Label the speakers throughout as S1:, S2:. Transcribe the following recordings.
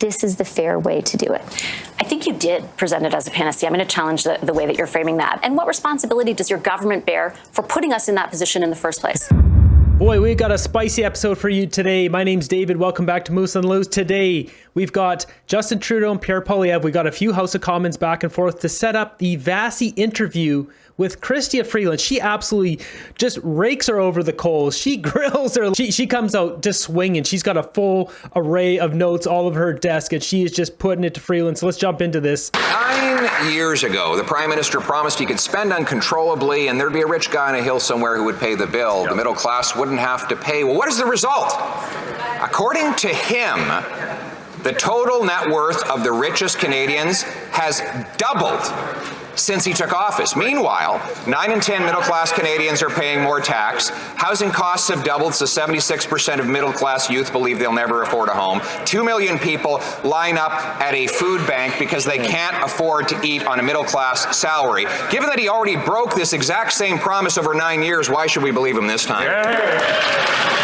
S1: this is the fair way to do it.
S2: I think you did present it as a panacea. I'm going to challenge the way that you're framing that. And what responsibility does your government bear for putting us in that position in the first place?
S3: Boy, we've got a spicy episode for you today. My name's David. Welcome back to Moose and Loose. Today, we've got Justin Trudeau and Pierre Poilievre. We got a few House of Commons back and forth to set up the Vasi interview with Chrystia Freeland. She absolutely just rakes her over the coals. She grills her. She comes out just swinging. She's got a full array of notes all over her desk, and she is just putting it to Freeland. So let's jump into this.
S4: 9 years ago, the Prime Minister promised he could spend uncontrollably and there'd be a rich guy on a hill somewhere who would pay the bill. The middle class wouldn't have to pay. Well, what is the result? According to him, the total net worth of the richest Canadians has doubled since he took office. Meanwhile, 9 in 10 middle-class Canadians are paying more tax. Housing costs have doubled, so 76% of middle-class youth believe they'll never afford a home. 2 million people line up at a food bank because they can't afford to eat on a middle-class salary. Given that he already broke this exact same promise over 9 years, why should we believe him this time?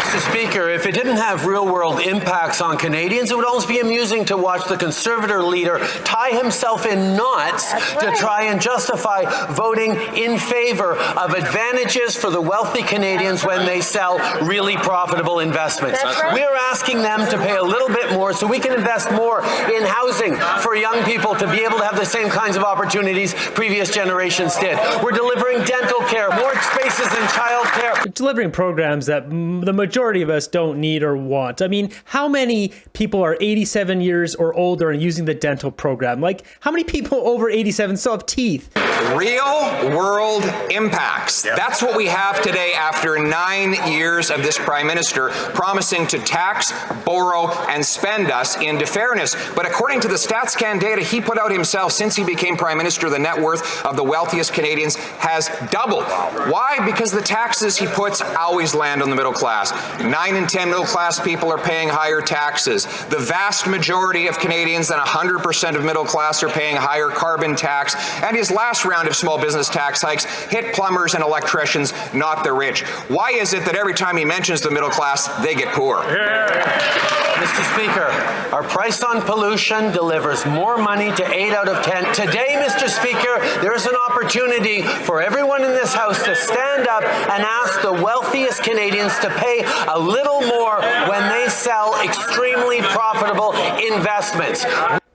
S5: Mr. Speaker, if it didn't have real-world impacts on Canadians, it would almost be amusing to watch the Conservative leader tie himself in knots to try and justify voting in favor of advantages for the wealthy Canadians when they sell really profitable investments. We're asking them to pay a little bit more so we can invest more in housing for young people to be able to have the same kinds of opportunities previous generations did. We're delivering dental care, more spaces in child care.
S3: Delivering programs that the majority of us don't need or want. I mean, how many people are 87 years or older and using the dental program? Like, how many people over 87 still have teeth?
S4: Real world impacts. That's what we have today after 9 years of this Prime Minister promising to tax, borrow, and spend us into fairness. But according to the StatsCan data he put out himself since he became Prime Minister, the net worth of the wealthiest Canadians has doubled. Why? Because the taxes he puts always land on the middle class. 9 in 10 middle class people are paying higher taxes. The vast majority of Canadians, than 100% of middle class, are paying higher carbon tax. And his last round of small business tax hikes hit plumbers and electricians, not the rich. Why is it that every time he mentions the middle class, they get poor?
S5: Mr. Speaker, our price on pollution delivers more money to 8 out of 10. Today, Mr. Speaker, there's an opportunity for everyone in this House to stand up and ask the wealthiest Canadians to pay a little more when they sell extremely profitable investments.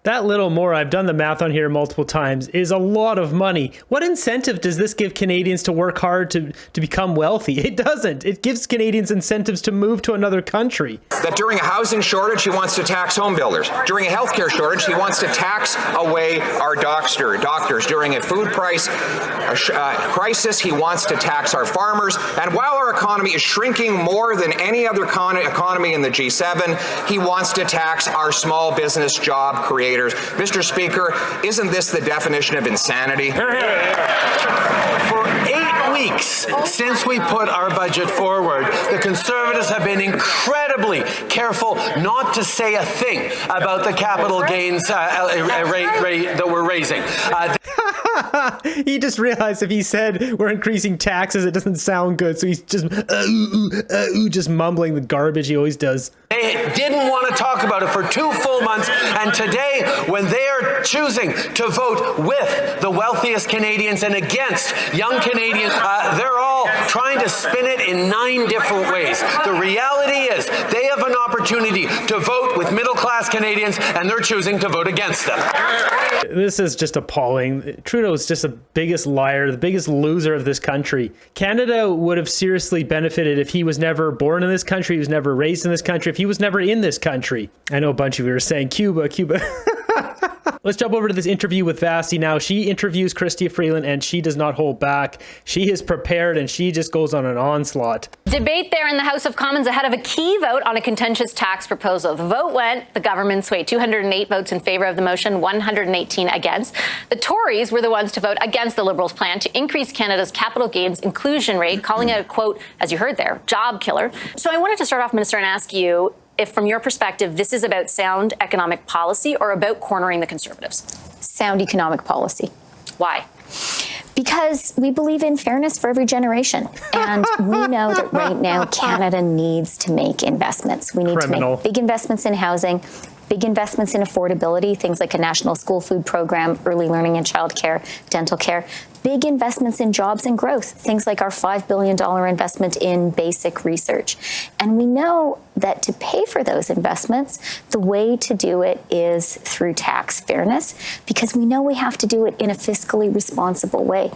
S3: That little more, I've done the math on here multiple times, is a lot of money. What incentive does this give Canadians to work hard to become wealthy? It doesn't. It gives Canadians incentives to move to another country.
S4: That during a housing shortage, he wants to tax home builders. During a healthcare shortage, he wants to tax away our doctors. During a food price crisis, he wants to tax our farmers. And while our economy is shrinking more than any other economy in the G7, he wants to tax our small business job creators. Mr. Speaker, isn't this the definition of insanity?
S5: For 8 weeks since we put our budget forward, the Conservatives have been incredibly careful not to say a thing about the capital gains rate that we're raising.
S3: He just realized if he said we're increasing taxes, it doesn't sound good. So he's just just mumbling the garbage he always does.
S5: They didn't want to talk about it for 2 full months. And today, when they are choosing to vote with the wealthiest Canadians and against young Canadians, they're all trying to spin it in 9 different ways. The reality is they have an opportunity to vote with middle-class Canadians, and they're choosing to vote against them.
S3: This is just appalling. Trudeau is just the biggest liar, the biggest loser of this country. Canada would have seriously benefited if he was never born in this country, he was never raised in this country, if he was never in this country. I know a bunch of you are saying Cuba. Let's jump over to this interview with Vasi now. She interviews Chrystia Freeland and she does not hold back. She is prepared and she just goes on an onslaught.
S2: Debate there in the House of Commons ahead of a key vote on a contentious tax proposal. The vote went the government's way. 208 votes in favor of the motion, 118 against. The Tories were the ones to vote against the Liberals' plan to increase Canada's capital gains inclusion rate, calling it a, quote, as you heard there, job killer. So I wanted to start off, Minister, and ask you if, from your perspective, this is about sound economic policy or about cornering the Conservatives?
S1: Sound economic policy.
S2: Why?
S1: Because we believe in fairness for every generation. And we know that right now Canada needs to make investments. We need to make big investments in housing, big investments in affordability, things like a national school food program, early learning and childcare, dental care. Big investments in jobs and growth, things like our $5 billion investment in basic research. And we know that to pay for those investments, the way to do it is through tax fairness, because we know we have to do it in a fiscally responsible way.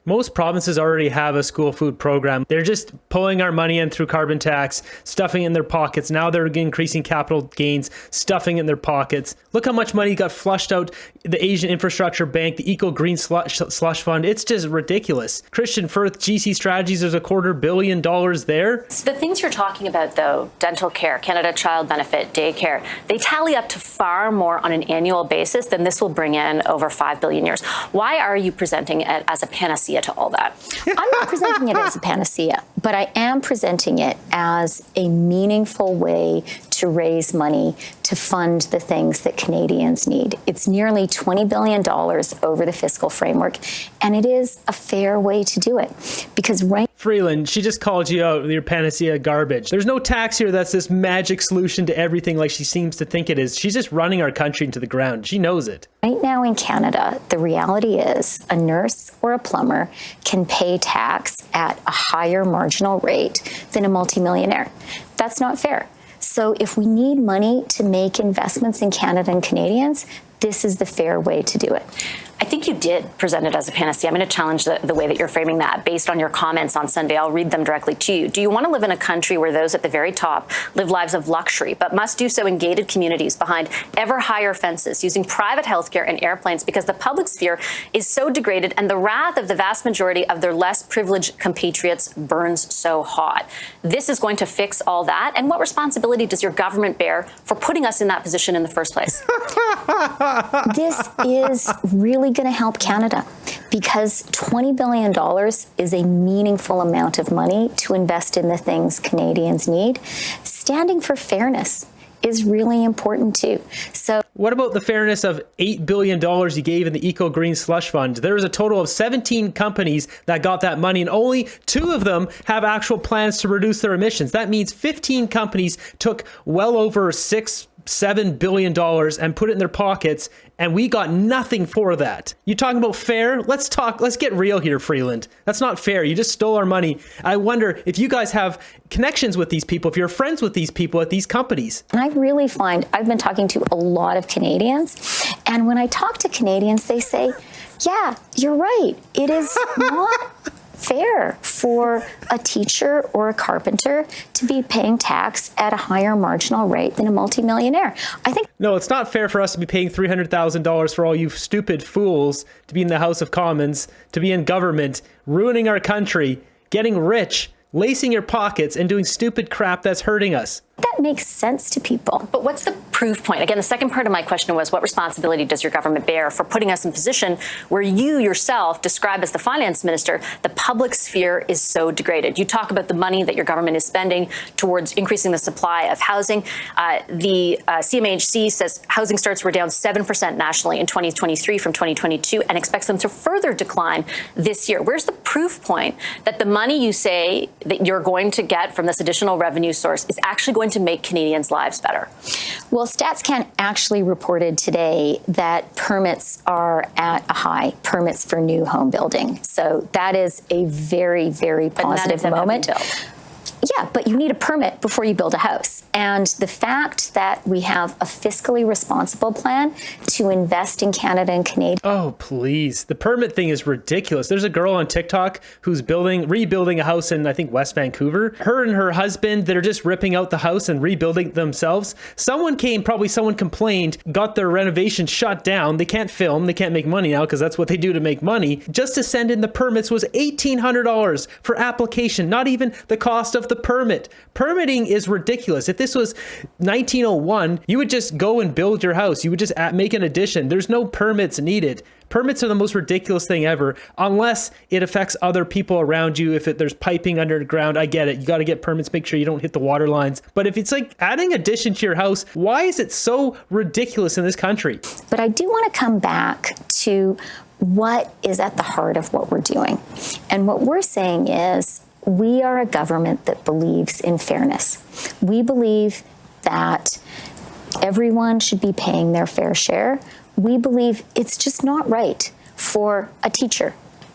S3: Most provinces already have a school food program. They're just pulling our money in through carbon tax, stuffing it in their pockets. Now they're increasing capital gains, stuffing it in their pockets. Look how much money got flushed out the Asian Infrastructure Bank, the Eco Green Slush Fund. It's just ridiculous. Christian Firth, GC Strategies, there's $250 million there.
S2: So the things you're talking about, though, dental care, Canada Child Benefit, daycare, they tally up to far more on an annual basis than this will bring in over 5 billion years. Why are you presenting it as a panacea to all that?
S1: I'm not presenting it as a panacea, but I am presenting it as a meaningful way to raise money to fund the things that Canadians need. It's nearly $20 billion over the fiscal framework, and it is a fair way to do it. Because
S3: Freeland, she just called you out with your panacea garbage. There's no tax here that's this magic solution to everything like she seems to think it is. She's just running our country into the ground. She knows it.
S1: Right now in Canada, the reality is a nurse or a plumber can pay tax at a higher marginal rate than a multimillionaire. That's not fair. So if we need money to make investments in Canada and Canadians, this is the fair way to do it.
S2: I think you did present it as a panacea. I'm going to challenge the way that you're framing that based on your comments on Sunday. I'll read them directly to you. Do you want to live in a country where those at the very top live lives of luxury, but must do so in gated communities behind ever higher fences, using private healthcare and airplanes because the public sphere is so degraded and the wrath of the vast majority of their less privileged compatriots burns so hot? This is going to fix all that. And what responsibility does your government bear for putting us in that position in the first place?
S1: This is really going to help Canada because $20 billion is a meaningful amount of money to invest in the things Canadians need. Standing for fairness is really important too. So
S3: what about the fairness of $8 billion you gave in the Eco Green Slush Fund? There was a total of 17 companies that got that money, and only 2 of them have actual plans to reduce their emissions. That means 15 companies took well over $7 billion and put it in their pockets, and we got nothing for that. You talking about fair? Let's get real here, Freeland. That's not fair. You just stole our money. I wonder if you guys have connections with these people, if you're friends with these people at these companies.
S1: And I really find I've been talking to a lot of Canadians, and when I talk to Canadians, they say, yeah, you're right. It is not fair for a teacher or a carpenter to be paying tax at a higher marginal rate than a multimillionaire. I think
S3: no, it's not fair for us to be paying $300,000 for all you stupid fools to be in the House of Commons, to be in government, ruining our country, getting rich, lacing your pockets, and doing stupid crap that's hurting us.
S1: That makes sense to people.
S2: But what's the proof point? Again, the second part of my question was, what responsibility does your government bear for putting us in a position where you yourself describe as the finance minister, the public sphere is so degraded? You talk about the money that your government is spending towards increasing the supply of housing. The CMHC says housing starts were down 7% nationally in 2023 from 2022 and expects them to further decline this year. Where's the proof point that the money you say that you're going to get from this additional revenue source is actually going to make Canadians' lives better?
S1: Well, StatsCan actually reported today that permits are at a high, permits for new home building. So that is a very, very positive moment. Yeah, but you need a permit before you build a house. And the fact that we have a fiscally responsible plan to invest in Canada and Canada.
S3: Oh, please. The permit thing is ridiculous. There's a girl on TikTok who's rebuilding a house in, I think, West Vancouver. Her and her husband, they're just ripping out the house and rebuilding themselves. Someone complained, got their renovation shut down. They can't film. They can't make money now because that's what they do to make money. Just to send in the permits was $1,800 for application, not even the cost of the permit. Permitting is ridiculous. If this was 1901, you would just go and build your house. You would just make an addition. There's no permits needed. Permits are the most ridiculous thing ever, unless it affects other people around you. If there's piping underground, I get it. You got to get permits, make sure you don't hit the water lines. But if it's like adding addition to your house, why is it so ridiculous in this country?
S1: But I do want to come back to what is at the heart of what we're doing. And what we're saying is, we are a government that believes in fairness. We believe that Everyone should be paying their fair share. We believe it's just not right for a teacher,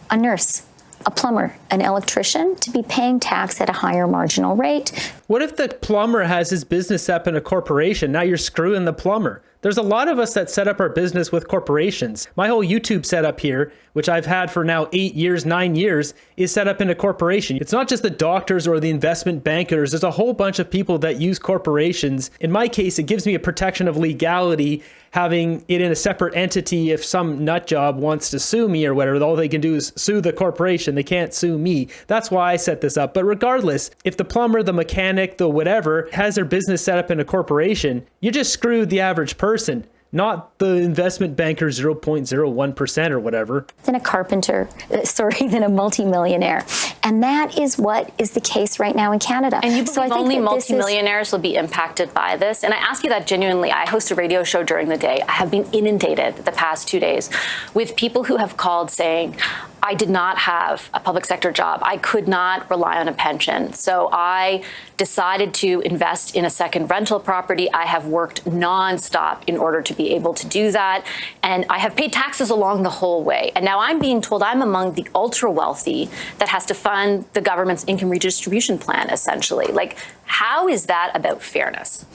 S1: a nurse, a plumber, an electrician to be paying tax at a higher marginal rate.
S3: What if the plumber has his business up in a corporation? Now you're screwing the plumber. There's a lot of us that set up our business with corporations. My whole YouTube setup here, which I've had for now 8 years, 9 years, is set up in a corporation. It's not just the doctors or the investment bankers. There's a whole bunch of people that use corporations. In my case, it gives me a protection of legality, having it in a separate entity. If some nut job wants to sue me or whatever, all they can do is sue the corporation. They can't sue me. That's why I set this up. But regardless, if the plumber, the mechanic, the whatever has their business set up in a corporation, you just screwed the average person, not the investment banker 0.01% or whatever.
S1: Than a carpenter, than a multimillionaire. And that is what is the case right now in Canada.
S2: And you believe only multimillionaires
S1: will
S2: be impacted by this? And I ask you that genuinely. I host a radio show during the day. I have been inundated the past 2 days with people who have called saying, I did not have a public sector job. I could not rely on a pension. So I decided to invest in a second rental property. I have worked nonstop in order to be able to do that. And I have paid taxes along the whole way. And now I'm being told I'm among the ultra wealthy that has to fund the government's income redistribution plan, essentially. Like, how is that about fairness?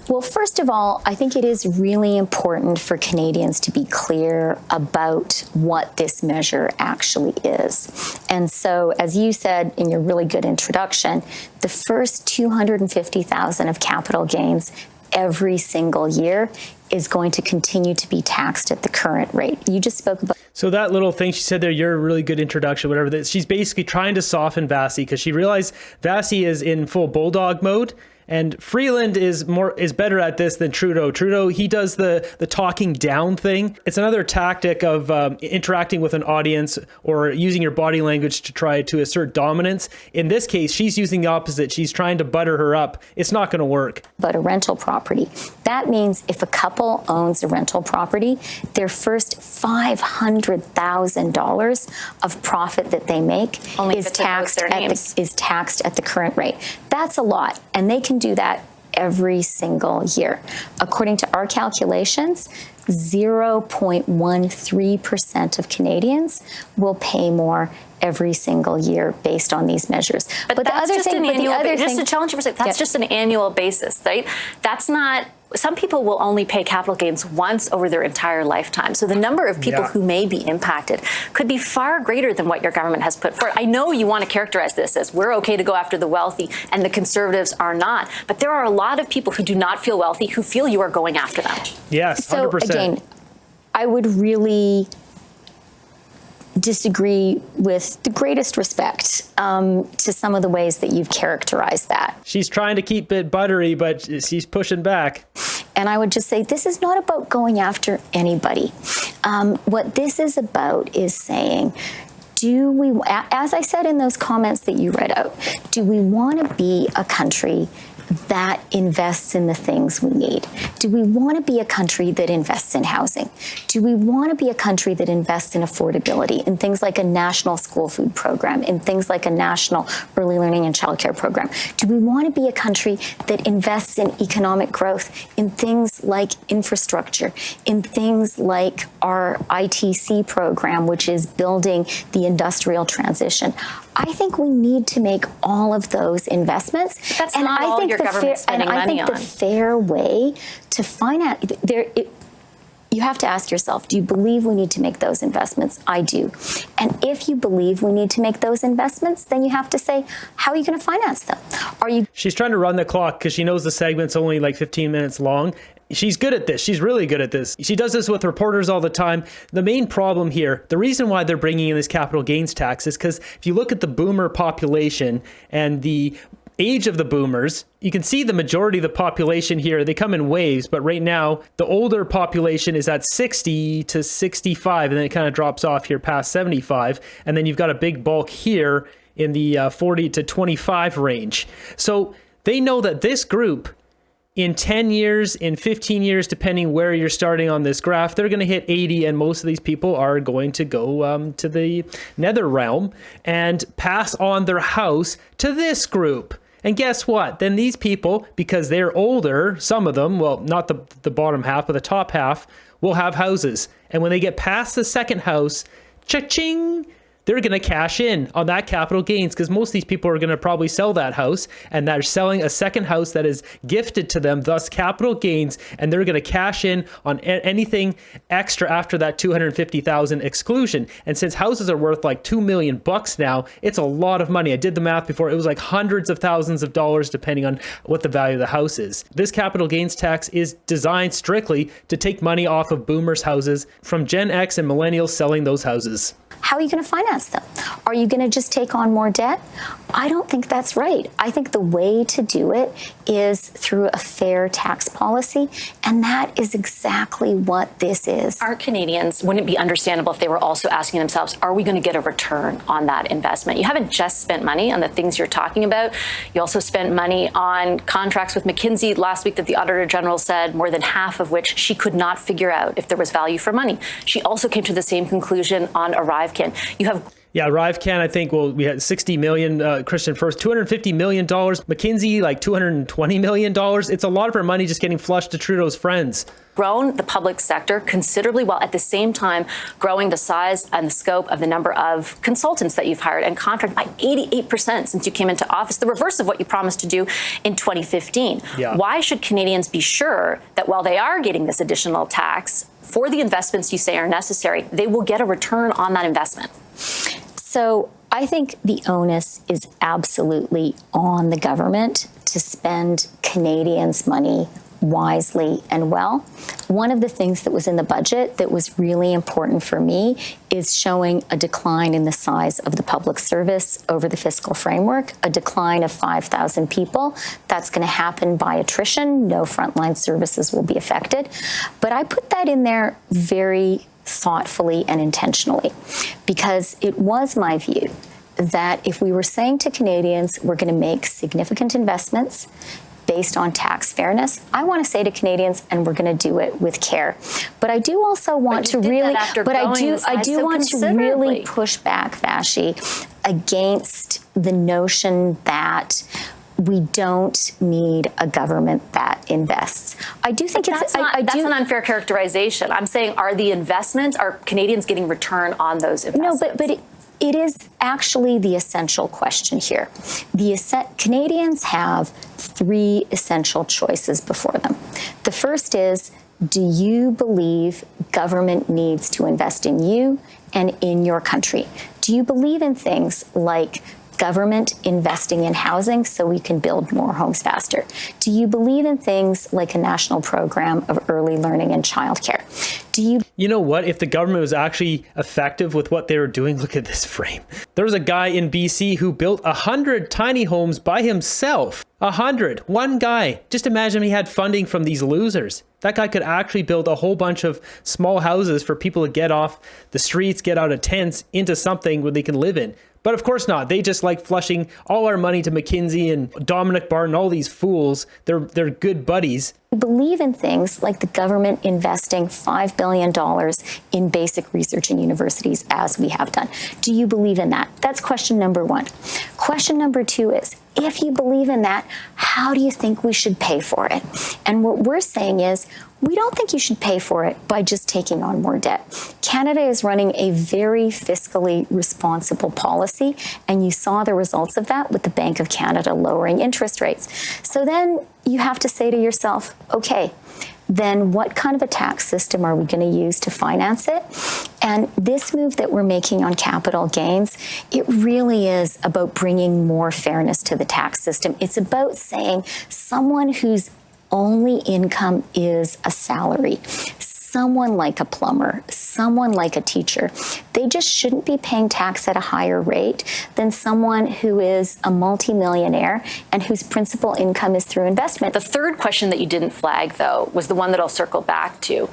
S1: Well, first of all, I think it is really important for Canadians to be clear about what this measure actually is. And so, as you said in your really good introduction, the first $250,000 of capital gains every single year is going to continue to be taxed at the current rate. You just spoke about.
S3: So that little thing she said there, you're a really good introduction, whatever, that she's basically trying to soften Vassy because she realized Vassy is in full bulldog mode. And Freeland is better at this than Trudeau. Trudeau, he does the talking down thing. It's another tactic of interacting with an audience or using your body language to try to assert dominance. In this case, she's using the opposite. She's trying to butter her up. It's not going to work.
S1: But a rental property. That means if a couple owns a rental property, their first $500,000 of profit that they make is taxed at the current rate. That's a lot, and they can do that every single year. According to our calculations, 0.13% of Canadians will pay more every single year based on these measures.
S2: But the other thing, just to challenge you for a second, that's just an annual basis, right? That's not. Some people will only pay capital gains once over their entire lifetime. So the number of people who may be impacted could be far greater than what your government has put forward. I know you want to characterize this as we're okay to go after the wealthy and the Conservatives are not. But there are a lot of people who do not feel wealthy who feel you are going after them.
S3: Yes, 100%.
S1: So again, I would really disagree with the greatest respect to some of the ways that you've characterized that.
S3: She's trying to keep it buttery, but she's pushing back.
S1: And I would just say this is not about going after anybody. What this is about is saying, do we, as I said in those comments that you read out, do we want to be a country that invests in the things we need? Do we want to be a country that invests in housing? Do we want to be a country that invests in affordability, in things like a national school food program, in things like a national early learning and childcare program? Do we want to be a country that invests in economic growth, in things like infrastructure, in things like our ITC program, which is building the industrial transition? I think we need to make all of those investments.
S2: That's and not I all think your government spending money on.
S1: I think the fair way to finance you have to ask yourself, do you believe we need to make those investments? I do. And if you believe we need to make those investments, then you have to say, how are you going to finance them? She's
S3: trying to run the clock because she knows the segment's only like 15 minutes long. She's good at this. She's really good at this. She does this with reporters all the time. The main problem here, the reason why they're bringing in this capital gains tax is because if you look at the boomer population and the age of the boomers, you can see the majority of the population here, they come in waves, but right now the older population is at 60 to 65, and then it kind of drops off here past 75. And then you've got a big bulk here in the 40 to 25 range. So they know that this group, in 10 years, in 15 years, depending where you're starting on this graph, they're going to hit 80, and most of these people are going to go to the nether realm and pass on their house to this group. And guess what? Then these people, because they're older, some of them, well, not the bottom half, but the top half, will have houses. And when they get past the second house, cha-ching, they're going to cash in on that capital gains, because most of these people are going to probably sell that house, and they're selling a second house that is gifted to them, thus capital gains, and they're going to cash in on anything extra after that $250,000 exclusion. And since houses are worth like $2 million now, it's a lot of money. I did the math before. It was like hundreds of thousands of dollars depending on what the value of the house is. This capital gains tax is designed strictly to take money off of boomers' houses from Gen X and millennials selling those houses.
S1: How are you going to finance them? Are you going to just take on more debt? I don't think that's right. I think the way to do it is through a fair tax policy, and that is exactly what this is.
S2: Our Canadians, wouldn't it be understandable if they were also asking themselves, are we going to get a return on that investment? You haven't just spent money on the things you're talking about. You also spent money on contracts with McKinsey last week that the Auditor General said more than half of which she could not figure out if there was value for money. She also came to the same conclusion on ArriveCan. You have
S3: ArriveCan, I think, well, we had $60 million, Christian First, $250 million, McKinsey, like $220 million. It's a lot of our money just getting flushed to Trudeau's friends.
S2: Grown the public sector considerably, while at the same time growing the size and the scope of the number of consultants that you've hired and contracted by 88% since you came into office, the reverse of what you promised to do in 2015.
S3: Yeah.
S2: Why should Canadians be sure that while they are getting this additional tax for the investments you say are necessary, they will get a return on that investment?
S1: So I think the onus is absolutely on the government to spend Canadians' money wisely and well. One of the things that was in the budget that was really important for me is showing a decline in the size of the public service over the fiscal framework, a decline of 5,000 people. That's going to happen by attrition. No frontline services will be affected. But I put that in there very thoughtfully and intentionally, because it was my view that if we were saying to Canadians, we're going to make significant investments based on tax fairness, I want to say to Canadians, and we're going to do it with care. But I do also want to really, push back, Vashi, against the notion that we don't need a government that invests. I do think
S2: that's an unfair characterization. I'm saying, are Canadians getting return on those investments?
S1: No, but it is actually the essential question here. Canadians have three essential choices before them. The first is, do you believe government needs to invest in you and in your country? Do you believe in things like government investing in housing so we can build more homes faster? Do you believe in things like a national program of early learning and childcare? You
S3: know what? If the government was actually effective with what they were doing, look at this frame. There was a guy in BC who built 100 tiny homes by himself. 100. One guy. Just imagine he had funding from these losers. That guy could actually build a whole bunch of small houses for people to get off the streets, get out of tents, into something where they can live in. But of course not. They just like flushing all our money to McKinsey and Dominic Barton, all these fools. They're good buddies.
S1: Believe in things like the government investing $5 billion in basic research in universities, as we have done. Do you believe in that? That's question number one. Question number two is, if you believe in that, how do you think we should pay for it? And what we're saying is, we don't think you should pay for it by just taking on more debt. Canada is running a very fiscally responsible policy, and you saw the results of that with the Bank of Canada lowering interest rates. So then you have to say to yourself, okay, then what kind of a tax system are we going to use to finance it? And this move that we're making on capital gains, it really is about bringing more fairness to the tax system. It's about saying someone whose only income is a salary, someone like a plumber, someone like a teacher, they just shouldn't be paying tax at a higher rate than someone who is a multimillionaire and whose principal income is through investment.
S2: The third question that you didn't flag, though, was the one that I'll circle back to.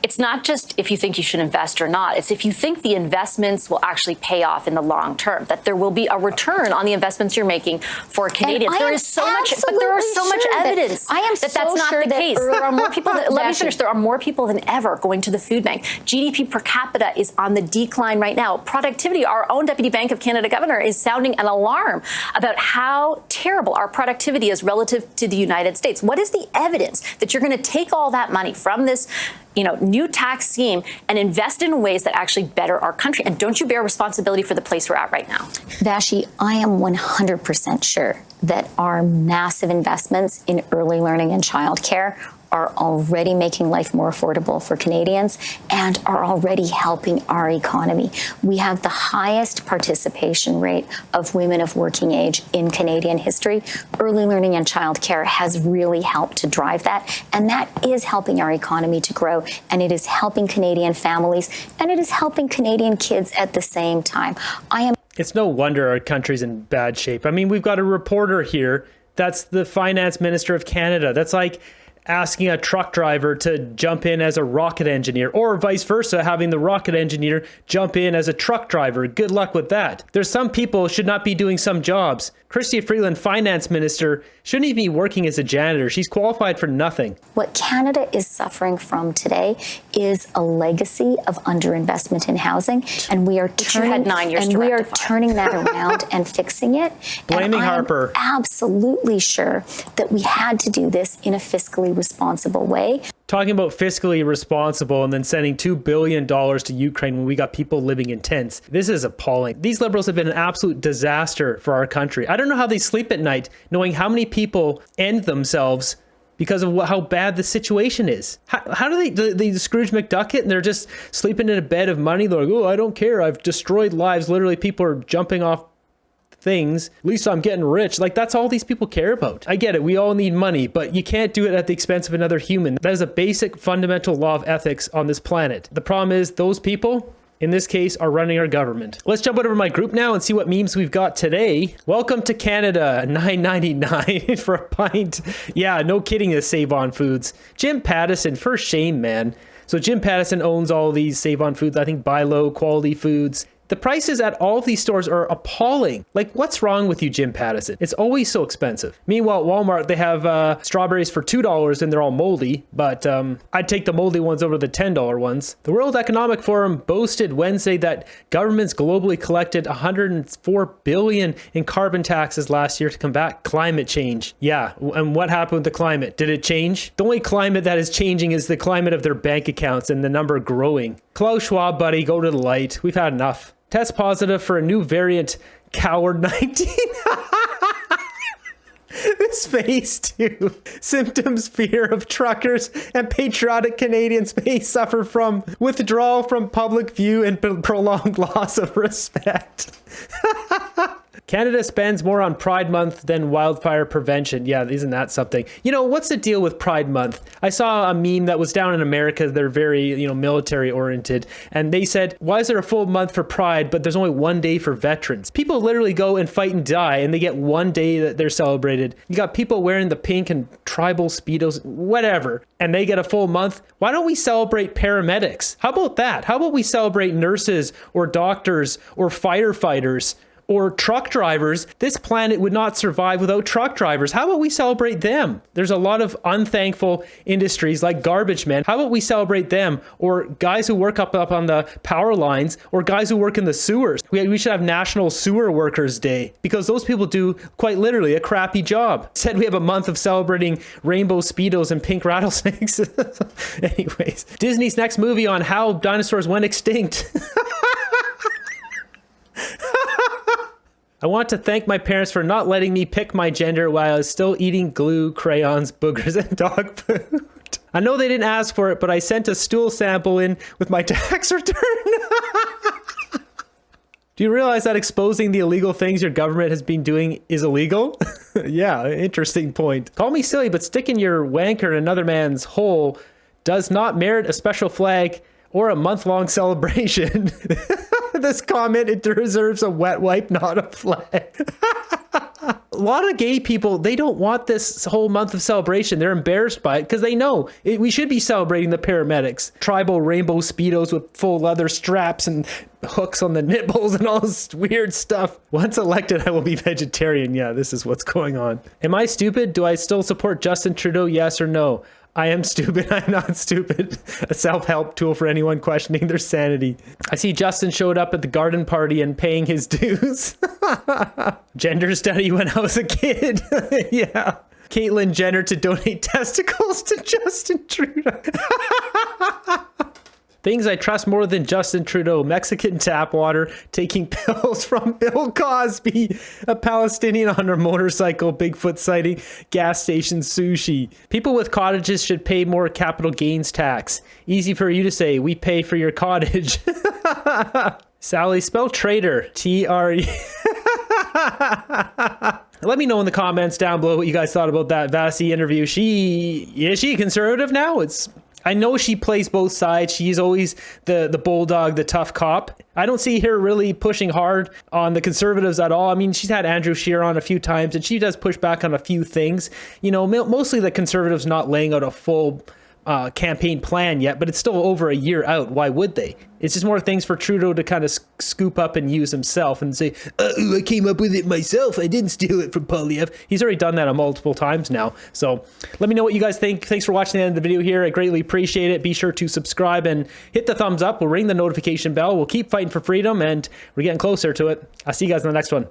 S2: it's not just if you think you should invest or not. It's if you think the investments will actually pay off in the long term, that there will be a return on the investments you're making for Canadians. There is so much, but there are so much evidence that that's not the case. There are more people. Let me finish. There are more people than ever going to the food bank. GDP per capita is on the decline right now. Productivity, our own Deputy Bank of Canada governor is sounding an alarm about how terrible our productivity is relative to the United States. What is the evidence that you're going to take all that money from this new tax scheme and invest in ways that actually better our country? And don't you bear responsibility for the place we're at right now?
S1: Vashi, I am 100% sure that our massive investments in early learning and childcare are already making life more affordable for Canadians and are already helping our economy. We have the highest participation rate of women of working age in Canadian history. Early learning and childcare has really helped to drive that, and that is helping our economy to grow, and it is helping Canadian families, and it is helping Canadian kids at the same time.
S3: It's no wonder our country's in bad shape. I mean, we've got a reporter here that's the finance minister of Canada. That's like asking a truck driver to jump in as a rocket engineer, or vice versa, having the rocket engineer jump in as a truck driver. Good luck with that. There's some people should not be doing some jobs. Chrystia Freeland, finance minister, shouldn't even be working as a janitor. She's qualified for nothing.
S1: What Canada is suffering from today is a legacy of underinvestment in housing, and we are turning that around and fixing it.
S3: Blaming
S1: and
S3: Harper.
S1: I'm absolutely sure that we had to do this in a fiscally responsible way.
S3: Talking about fiscally responsible and then sending $2 billion to Ukraine when we got people living in tents. This is appalling. These Liberals have been an absolute disaster for our country. I don't know how they sleep at night knowing how many people end themselves because of how bad the situation is. How do they Scrooge McDuck it and they're just sleeping in a bed of money? They're like, oh, I don't care. I've destroyed lives. Literally, people are jumping off things. At least I'm getting rich. Like, that's all these people care about. I get it. We all need money, but you can't do it at the expense of another human. That is a basic fundamental law of ethics on this planet. The problem is those people, in this case, are running our government. Let's jump over to my group now and see what memes we've got today. Welcome to Canada, $9.99 for a pint. Yeah, no kidding, the Save On Foods. Jim Pattison, for shame, man. So Jim Pattison owns all these Save On Foods, I think buy low quality foods. The prices at all of these stores are appalling. Like, what's wrong with you, Jim Pattison? It's always so expensive. Meanwhile, at Walmart, they have strawberries for $2 and they're all moldy, but I'd take the moldy ones over the $10 ones. The World Economic Forum boasted Wednesday that governments globally collected $104 billion in carbon taxes last year to combat climate change. Yeah, and what happened with the climate? Did it change? The only climate that is changing is the climate of their bank accounts and the number growing. Klaus Schwab, buddy, go to the light. We've had enough. Test positive for a new variant, Coward 19. This phase 2. Symptoms, fear of truckers and patriotic Canadians may suffer from withdrawal from public view and prolonged loss of respect. Canada spends more on Pride Month than wildfire prevention. Yeah, isn't that something? You know, what's the deal with Pride Month? I saw a meme that was down in America. They're very, military oriented. And they said, why is there a full month for Pride, but there's only one day for veterans? People literally go and fight and die, and they get one day that they're celebrated. You got people wearing the pink and tribal Speedos, whatever, and they get a full month. Why don't we celebrate paramedics? How about that? How about we celebrate nurses or doctors or firefighters? Or truck drivers? This planet would not survive without truck drivers. How about we celebrate them? There's a lot of unthankful industries like garbage men. How about we celebrate them? Or guys who work up on the power lines, or guys who work in the sewers. We should have National Sewer Workers Day, because those people do quite literally a crappy job. Said we have a month of celebrating rainbow Speedos and pink rattlesnakes. Anyways, Disney's next movie on how dinosaurs went extinct. I want to thank my parents for not letting me pick my gender while I was still eating glue, crayons, boogers, and dog food. I know they didn't ask for it, but I sent a stool sample in with my tax return. Do you realize that exposing the illegal things your government has been doing is illegal? Yeah, interesting point. Call me silly, but sticking your wanker in another man's hole does not merit a special flag or a month-long celebration. This comment, it deserves a wet wipe, not a flag. A lot of gay people, they don't want this whole month of celebration. They're embarrassed by it because they know we should be celebrating the paramedics. Tribal rainbow Speedos with full leather straps and hooks on the nipples and all this weird stuff. Once elected, I will be vegetarian. Yeah, this is what's going on. Am I stupid? Do I still support Justin Trudeau? Yes or no? I am stupid. I'm not stupid. A self-help tool for anyone questioning their sanity. I see Justin showed up at the garden party and paying his dues. Gender study when I was a kid. Yeah. Caitlyn Jenner to donate testicles to Justin Trudeau. Things I trust more than Justin Trudeau: Mexican tap water, taking pills from Bill Cosby, a Palestinian on a motorcycle, Bigfoot sighting, gas station sushi. People with cottages should pay more capital gains tax. Easy for you to say, we pay for your cottage. Sally, spell traitor. T-R-E. Let me know in the comments down below what you guys thought about that Vasi interview. Is she a conservative now? I know she plays both sides. She's always the bulldog, the tough cop. I don't see her really pushing hard on the conservatives at all. I mean, she's had Andrew Scheer on a few times, and she does push back on a few things. You know, mostly the conservatives not laying out a full campaign plan yet, but it's still over a year out. Why would they? It's just more things for Trudeau to kind of scoop up and use himself and say, I came up with it myself. I didn't steal it from Polyev. He's already done that multiple times now. So let me know what you guys think. Thanks for watching the end of the video here. I greatly appreciate it. Be sure to subscribe and hit the thumbs up. We'll ring the notification bell. We'll keep fighting for freedom, and we're getting closer to it. I'll see you guys in the next one.